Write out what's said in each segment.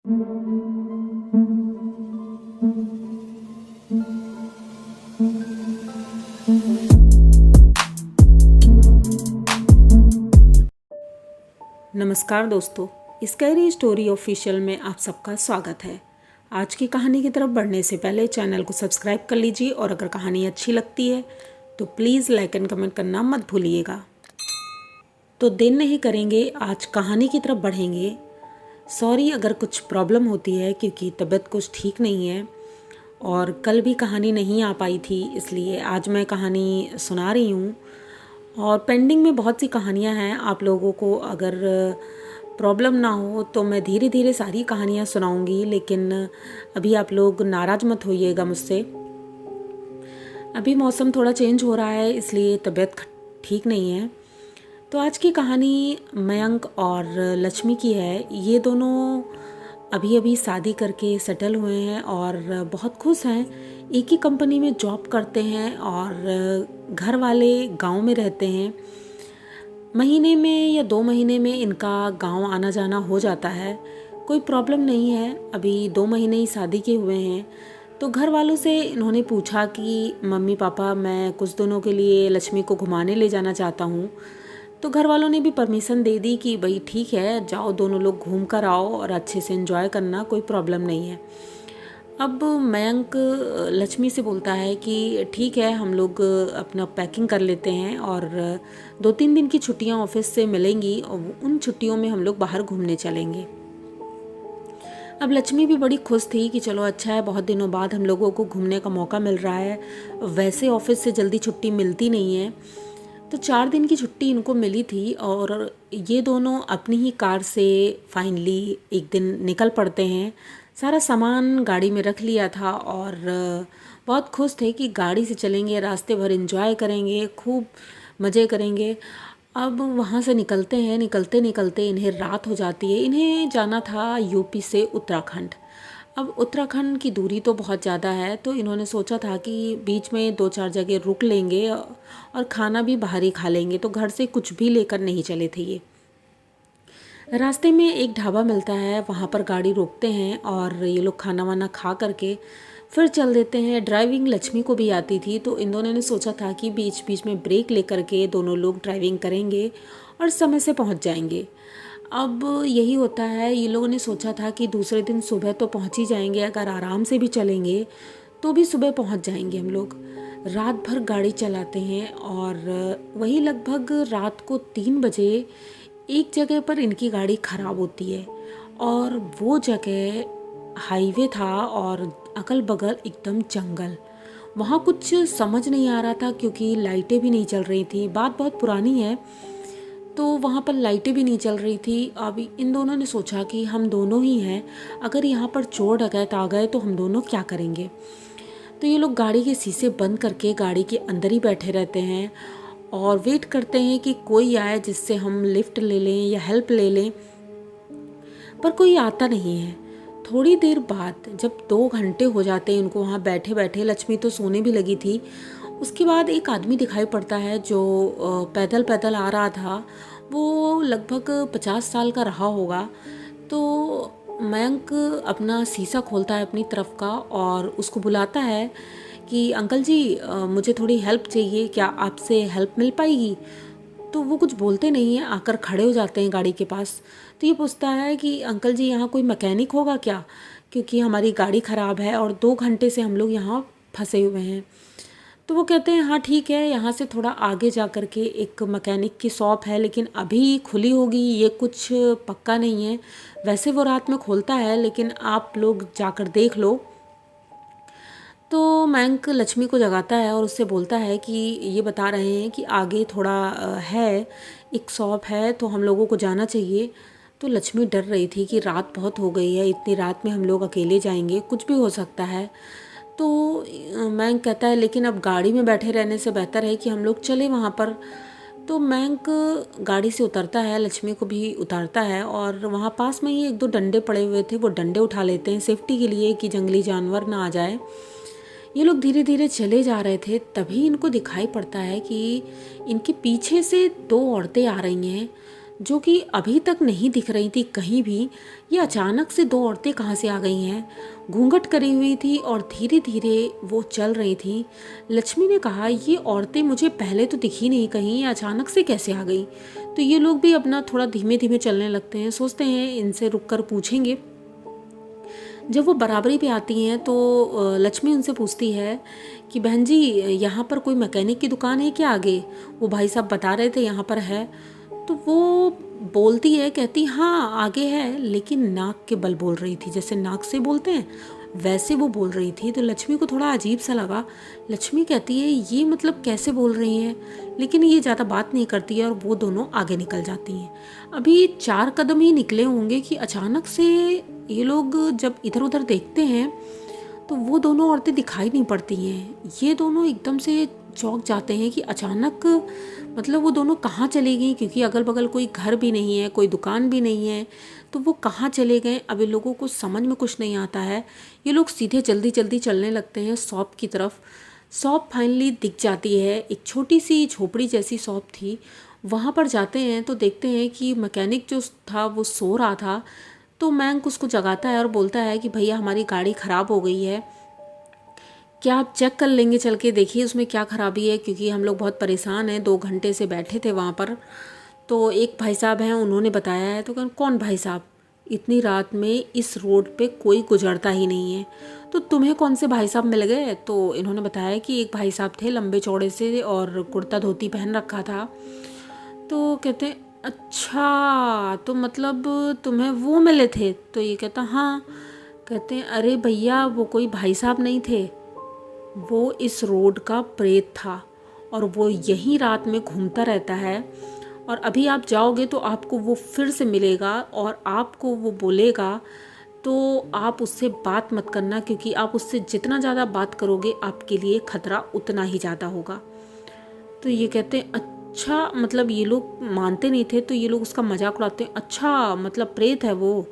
नमस्कार दोस्तों, scary story official में आप सबका स्वागत है। आज की कहानी की तरफ बढ़ने से पहले चैनल को सब्सक्राइब कर लीजिए और अगर कहानी अच्छी लगती है तो प्लीज़ लाइक एंड कमेंट करना मत भूलिएगा। तो देर नहीं करेंगे, आज कहानी की तरफ बढ़ेंगे। सॉरी अगर कुछ प्रॉब्लम होती है क्योंकि तबीयत कुछ ठीक नहीं है और कल भी कहानी नहीं आ पाई थी, इसलिए आज मैं कहानी सुना रही हूँ। और पेंडिंग में बहुत सी कहानियाँ हैं। आप लोगों को अगर प्रॉब्लम ना हो तो मैं धीरे धीरे सारी कहानियाँ सुनाऊंगी, लेकिन अभी आप लोग नाराज़ मत होइएगा मुझसे। अभी मौसम थोड़ा चेंज हो रहा है इसलिए तबीयत ठीक नहीं है। तो आज की कहानी मयंक और लक्ष्मी की है। ये दोनों अभी अभी शादी करके सेटल हुए हैं और बहुत खुश हैं। एक ही कंपनी में जॉब करते हैं और घर वाले गांव में रहते हैं। महीने में या 2 महीने में इनका गांव आना जाना हो जाता है। कोई प्रॉब्लम नहीं है। अभी 2 महीने ही शादी के हुए हैं। तो घर वालों से इन्होंने पूछा कि मम्मी पापा, मैं कुछ दिनों के लिए लक्ष्मी को घुमाने ले जाना चाहता हूँ। तो घर वालों ने भी परमिशन दे दी कि भाई ठीक है, जाओ, दोनों लोग घूम कर आओ और अच्छे से एंजॉय करना, कोई प्रॉब्लम नहीं है। अब मयंक लक्ष्मी से बोलता है कि ठीक है, हम लोग अपना पैकिंग कर लेते हैं और 2-3 दिन की छुट्टियां ऑफिस से मिलेंगी और उन छुट्टियों में हम लोग बाहर घूमने चलेंगे। अब लक्ष्मी भी बड़ी खुश थी कि चलो अच्छा है, बहुत दिनों बाद हम लोगों को घूमने का मौका मिल रहा है। वैसे ऑफिस से जल्दी छुट्टी मिलती नहीं है। तो 4 दिन की छुट्टी इनको मिली थी और ये दोनों अपनी ही कार से फाइनली एक दिन निकल पड़ते हैं। सारा सामान गाड़ी में रख लिया था और बहुत खुश थे कि गाड़ी से चलेंगे, रास्ते भर एंजॉय करेंगे, खूब मज़े करेंगे। अब वहाँ से निकलते हैं, निकलते निकलते इन्हें रात हो जाती है। इन्हें जाना था यूपी से उत्तराखंड। अब उत्तराखंड की दूरी तो बहुत ज़्यादा है, तो इन्होंने सोचा था कि बीच में 2-4 जगह रुक लेंगे और खाना भी बाहर ही खा लेंगे। तो घर से कुछ भी लेकर नहीं चले थे ये। रास्ते में एक ढाबा मिलता है, वहाँ पर गाड़ी रोकते हैं और ये लोग खाना वाना खा करके फिर चल देते हैं। ड्राइविंग लक्ष्मी को भी आती थी, तो इन दोनों ने सोचा था कि बीच बीच में ब्रेक लेकर के दोनों लोग ड्राइविंग करेंगे और समय से पहुँच जाएंगे। अब यही होता है, ये लोगों ने सोचा था कि दूसरे दिन सुबह तो पहुँच ही जाएंगे, अगर आराम से भी चलेंगे तो भी सुबह पहुँच जाएंगे हम लोग। रात भर गाड़ी चलाते हैं और वही लगभग रात को 3 बजे एक जगह पर इनकी गाड़ी ख़राब होती है और वो जगह हाईवे था और अगल बगल एकदम जंगल। वहाँ कुछ समझ नहीं आ रहा था क्योंकि लाइटें भी नहीं चल रही थी। बात बहुत पुरानी है, तो वहाँ पर लाइटें भी नहीं चल रही थी। अभी इन दोनों ने सोचा कि हम दोनों ही हैं, अगर यहाँ पर चोर डकैत आ गए तो हम दोनों क्या करेंगे। तो ये लोग गाड़ी के शीशे बंद करके गाड़ी के अंदर ही बैठे रहते हैं और वेट करते हैं कि कोई आए जिससे हम लिफ्ट ले लें या हेल्प ले लें, पर कोई आता नहीं है। थोड़ी देर बाद जब 2 घंटे हो जाते हैं उनको वहाँ बैठे बैठे, लक्ष्मी तो सोने भी लगी थी, उसके बाद एक आदमी दिखाई पड़ता है जो पैदल पैदल आ रहा था। वो लगभग 50 साल का रहा होगा। तो मयंक अपना शीशा खोलता है अपनी तरफ का और उसको बुलाता है कि अंकल जी, मुझे थोड़ी हेल्प चाहिए, क्या आपसे हेल्प मिल पाएगी। तो वो कुछ बोलते नहीं हैं, आकर खड़े हो जाते हैं गाड़ी के पास। तो ये पूछता है कि अंकल जी, यहाँ कोई मैकेनिक होगा क्या, क्योंकि हमारी गाड़ी ख़राब है और 2 घंटे से हम लोग यहाँ फंसे हुए हैं। तो वो कहते हैं हाँ ठीक है, यहाँ से थोड़ा आगे जा कर के एक मैकेनिक की शॉप है, लेकिन अभी खुली होगी ये कुछ पक्का नहीं है। वैसे वो रात में खोलता है, लेकिन आप लोग जाकर देख लो। तो मयंक लक्ष्मी को जगाता है और उससे बोलता है कि ये बता रहे हैं कि आगे थोड़ा है, एक शॉप है, तो हम लोगों को जाना चाहिए। तो लक्ष्मी डर रही थी कि रात बहुत हो गई है, इतनी रात में हम लोग अकेले जाएंगे, कुछ भी हो सकता है। तो मयंक कहता है लेकिन अब गाड़ी में बैठे रहने से बेहतर है कि हम लोग चले वहाँ पर। तो मयंक गाड़ी से उतरता है, लक्ष्मी को भी उतारता है और वहाँ पास में ही 1-2 डंडे पड़े हुए थे, वो डंडे उठा लेते हैं सेफ्टी के लिए कि जंगली जानवर ना आ जाए। ये लोग धीरे धीरे चले जा रहे थे, तभी इनको दिखाई पड़ता है कि इनके पीछे से 2 औरतें आ रही हैं। जो कि अभी तक नहीं दिख रही थी कहीं भी। ये अचानक से दो औरतें कहाँ से आ गई हैं। घूंघट करी हुई थी और धीरे धीरे वो चल रही थी। लक्ष्मी ने कहा, ये औरतें मुझे पहले तो दिखी नहीं कहीं, ये अचानक से कैसे आ गई। तो ये लोग भी अपना थोड़ा धीमे धीमे चलने लगते हैं, सोचते हैं इनसे रुक कर पूछेंगे। जब वो बराबरी पे आती हैं तो लक्ष्मी उनसे पूछती है कि बहन जी, यहाँ पर कोई मैकेनिक की दुकान है क्या आगे? वो भाई साहब बता रहे थे यहाँ पर है। तो वो बोलती है, कहती हाँ आगे है, लेकिन नाक के बल बोल रही थी, जैसे नाक से बोलते हैं वैसे वो बोल रही थी। तो लक्ष्मी को थोड़ा अजीब सा लगा। लक्ष्मी कहती है ये मतलब कैसे बोल रही हैं, लेकिन ये ज़्यादा बात नहीं करती है और वो दोनों आगे निकल जाती हैं। अभी 4 कदम ही निकले होंगे कि अचानक से ये लोग जब इधर उधर देखते हैं तो वो दोनों औरतें दिखाई नहीं पड़ती हैं। ये दोनों एकदम से चौंक जाते हैं कि अचानक मतलब वो दोनों कहाँ चली गई, क्योंकि अगल बगल कोई घर भी नहीं है, कोई दुकान भी नहीं है, तो वो कहाँ चले गए। अब इन लोगों को समझ में कुछ नहीं आता है। ये लोग सीधे जल्दी जल्दी चलने लगते हैं शॉप की तरफ। शॉप फाइनली दिख जाती है, एक छोटी सी झोपड़ी जैसी शॉप थी। वहाँ पर जाते हैं तो देखते हैं कि मैकेनिक जो था वो सो रहा था। तो मैंक उसको जगाता है और बोलता है कि भैया हमारी गाड़ी ख़राब हो गई है, क्या आप चेक कर लेंगे चल के, देखिए उसमें क्या ख़राबी है, क्योंकि हम लोग बहुत परेशान हैं, 2 घंटे से बैठे थे वहाँ पर। तो एक भाई साहब हैं, उन्होंने बताया है। तो कौन भाई साहब? इतनी रात में इस रोड पे कोई गुजरता ही नहीं है, तो तुम्हें कौन से भाई साहब मिल गए? तो इन्होंने बताया कि एक भाई साहब थे, लंबे चौड़े से और कुर्ता धोती पहन रखा था। तो कहते हैं अच्छा, तो मतलब तुम्हें वो मिले थे? तो ये कहता हाँ। कहते हैं अरे भैया वो कोई भाई साहब नहीं थे, वो इस रोड का प्रेत था और वो यहीं रात में घूमता रहता है, और अभी आप जाओगे तो आपको वो फिर से मिलेगा और आपको वो बोलेगा, तो आप उससे बात मत करना, क्योंकि आप उससे जितना ज़्यादा बात करोगे आपके लिए खतरा उतना ही ज़्यादा होगा। तो ये कहते हैं अच्छा, मतलब ये लोग मानते नहीं थे, तो ये लोग उसका मजाक उड़ाते हैं, अच्छा मतलब प्रेत है वो?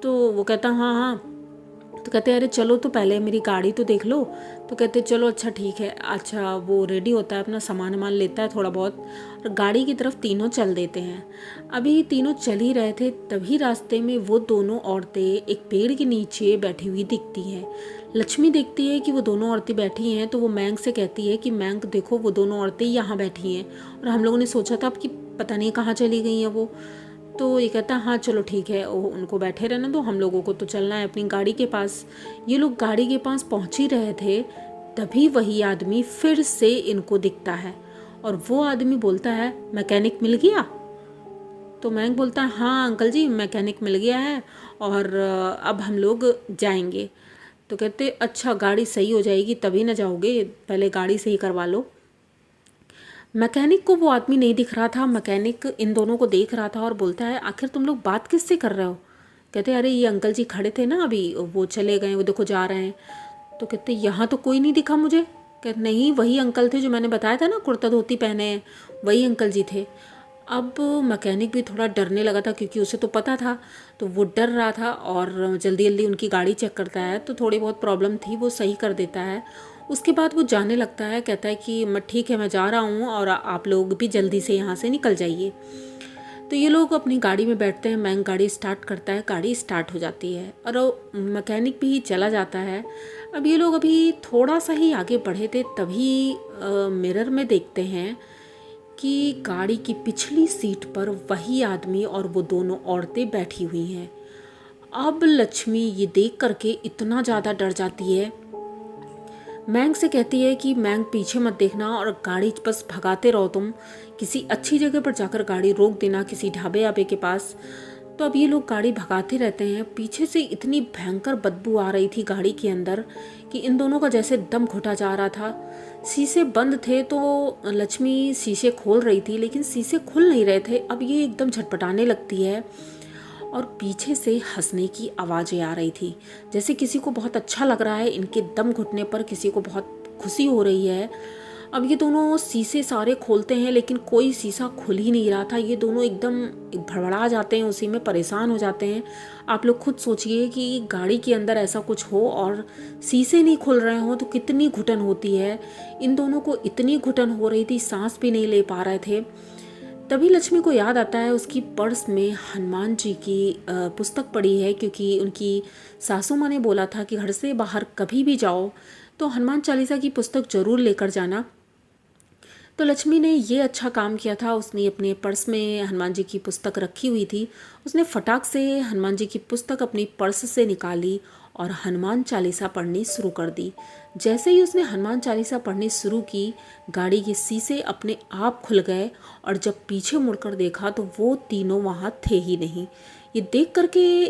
तो वो कहता हाँ हाँ। तो कहते हैं अरे चलो तो पहले मेरी गाड़ी तो देख लो। तो कहते हैं चलो अच्छा ठीक है। अच्छा वो रेडी होता है, अपना सामान वामान लेता है थोड़ा बहुत, और गाड़ी की तरफ तीनों चल देते हैं। अभी तीनों चल ही रहे थे, तभी रास्ते में वो दोनों औरतें एक पेड़ के नीचे बैठी हुई दिखती हैं। लक्ष्मी देखती है कि वो दोनों औरतें बैठी हैं, तो वो मैंक से कहती है कि मैंक देखो वो दोनों औरतें यहाँ बैठी हैं, और हम लोगों ने सोचा था कि पता नहीं कहाँ चली गई हैं वो। तो ये कहता हाँ चलो ठीक है, उनको बैठे रहना दो, हम लोगों को तो चलना है अपनी गाड़ी के पास। ये लोग गाड़ी के पास पहुंच ही रहे थे, तभी वही आदमी फिर से इनको दिखता है, और वो आदमी बोलता है मैकेनिक मिल गया? तो मैंक बोलता है हाँ अंकल जी मैकेनिक मिल गया है, और अब हम लोग जाएंगे। तो कहते अच्छा गाड़ी सही हो जाएगी तभी ना जाओगे, पहले गाड़ी सही करवा लो। मैकेनिक को वो आदमी नहीं दिख रहा था। मैकेनिक इन दोनों को देख रहा था और बोलता है आखिर तुम लोग बात किससे कर रहे हो? कहते अरे ये अंकल जी खड़े थे ना अभी, वो चले गए, वो देखो जा रहे हैं। तो कहते यहाँ तो कोई नहीं दिखा मुझे। कहते नहीं वही अंकल थे जो मैंने बताया था ना, कुर्ता धोती पहने हैं, वही अंकल जी थे। अब मैकेनिक भी थोड़ा डरने लगा था, क्योंकि उसे तो पता था, तो वो डर रहा था और जल्दी जल्दी उनकी गाड़ी चेक करता है। तो थोड़ी बहुत प्रॉब्लम थी, वो सही कर देता है। उसके बाद वो जाने लगता है, कहता है कि मैं ठीक है मैं जा रहा हूँ, और आप लोग भी जल्दी से यहाँ से निकल जाइए। तो ये लोग अपनी गाड़ी में बैठते हैं, मैंक गाड़ी स्टार्ट करता है, गाड़ी स्टार्ट हो जाती है और मैकेनिक भी चला जाता है। अब ये लोग अभी थोड़ा सा ही आगे बढ़े थे, तभी मिरर में देखते हैं कि गाड़ी की पिछली सीट पर वही आदमी और वो दोनों औरतें बैठी हुई हैं। अब लक्ष्मी ये देख करके इतना ज़्यादा डर जाती है, मैंक से कहती है कि मैंक पीछे मत देखना और गाड़ी बस भगाते रहो, तुम किसी अच्छी जगह पर जाकर गाड़ी रोक देना, किसी ढाबे वाबे के पास। तो अब ये लोग गाड़ी भगाते रहते हैं। पीछे से इतनी भयंकर बदबू आ रही थी गाड़ी के अंदर कि इन दोनों का जैसे दम घुटा जा रहा था। शीशे बंद थे, तो लक्ष्मी शीशे खोल रही थी, लेकिन शीशे खुल नहीं रहे थे। अब ये एकदम झटपटाने लगती है और पीछे से हंसने की आवाज़ें आ रही थी, जैसे किसी को बहुत अच्छा लग रहा है, इनके दम घुटने पर किसी को बहुत खुशी हो रही है। अब ये दोनों शीशे सारे खोलते हैं, लेकिन कोई शीशा खुल ही नहीं रहा था। ये दोनों एकदम भड़बड़ा जाते हैं, उसी में परेशान हो जाते हैं। आप लोग खुद सोचिए कि गाड़ी के अंदर ऐसा कुछ हो और शीशे नहीं खुल रहे हो तो कितनी घुटन होती है। इन दोनों को इतनी घुटन हो रही थी, सांस भी नहीं ले पा रहे थे। तभी लक्ष्मी को याद आता है उसकी पर्स में हनुमान जी की पुस्तक पड़ी है, क्योंकि उनकी सासू माँ ने बोला था कि घर से बाहर कभी भी जाओ तो हनुमान चालीसा की पुस्तक ज़रूर लेकर जाना। तो लक्ष्मी ने ये अच्छा काम किया था, उसने अपने पर्स में हनुमान जी की पुस्तक रखी हुई थी, उसने फटाक से हनुमान जी की पुस्तक अपनी पर्स से निकाली और हनुमान चालीसा पढ़नी शुरू कर दी। जैसे ही उसने हनुमान चालीसा पढ़नी शुरू की, गाड़ी के शीशे अपने आप खुल गए और जब पीछे मुड़कर देखा तो वो तीनों वहाँ थे ही नहीं। ये देख करके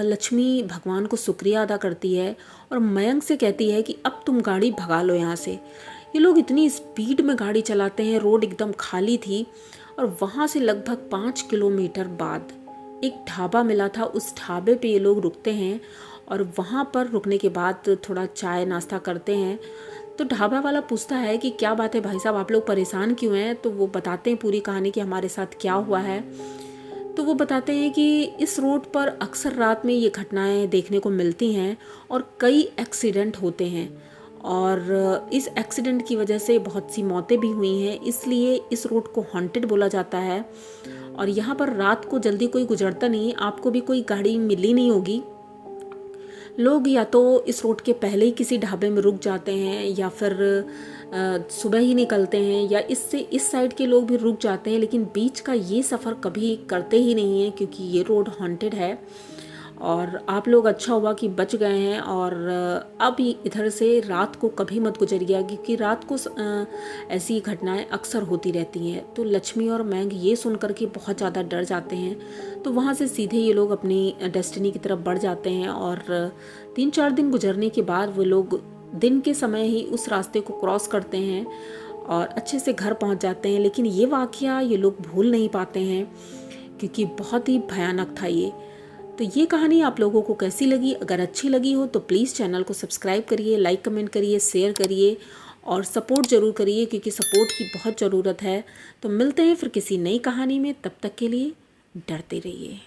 लक्ष्मी भगवान को शुक्रिया अदा करती है और मयंक से कहती है कि अब तुम गाड़ी भगा लो यहाँ से। ये लोग इतनी स्पीड में गाड़ी चलाते हैं, रोड एकदम खाली थी और वहाँ से लगभग 5 किलोमीटर बाद एक ढाबा मिला था। उस ढाबे पे ये लोग रुकते हैं और वहाँ पर रुकने के बाद थोड़ा चाय नाश्ता करते हैं। तो ढाबा वाला पूछता है कि क्या बात है भाई साहब, आप लोग परेशान क्यों हैं? तो वो बताते हैं पूरी कहानी कि हमारे साथ क्या हुआ है। तो वो बताते हैं कि इस रोड पर अक्सर रात में ये घटनाएं देखने को मिलती हैं और कई एक्सीडेंट होते हैं और इस एक्सीडेंट की वजह से बहुत सी मौतें भी हुई हैं, इसलिए इस रोड को हॉन्टेड बोला जाता है। और यहाँ पर रात को जल्दी कोई गुजरता नहीं, आपको भी कोई गाड़ी मिली नहीं होगी। लोग या तो इस रोड के पहले ही किसी ढाबे में रुक जाते हैं या फिर सुबह ही निकलते हैं, या इससे इस साइड के लोग भी रुक जाते हैं, लेकिन बीच का ये सफ़र कभी करते ही नहीं है क्योंकि ये रोड हॉन्टेड है। और आप लोग अच्छा हुआ कि बच गए हैं और अब इधर से रात को कभी मत गुजरिएगा क्योंकि रात को ऐसी घटनाएं अक्सर होती रहती हैं। तो लक्ष्मी और मयंक ये सुन कर के बहुत ज़्यादा डर जाते हैं। तो वहाँ से सीधे ये लोग अपनी डेस्टिनी की तरफ बढ़ जाते हैं और 3-4 दिन गुजरने के बाद वो लोग दिन के समय ही उस रास्ते को क्रॉस करते हैं और अच्छे से घर पहुँच जाते हैं। लेकिन ये वाक़या ये लोग भूल नहीं पाते हैं क्योंकि बहुत ही भयानक था ये। तो ये कहानी आप लोगों को कैसी लगी? अगर अच्छी लगी हो तो प्लीज़ चैनल को सब्सक्राइब करिए, लाइक कमेंट करिए, शेयर करिए और सपोर्ट ज़रूर करिए क्योंकि सपोर्ट की बहुत ज़रूरत है। तो मिलते हैं फिर किसी नई कहानी में, तब तक के लिए डरते रहिए।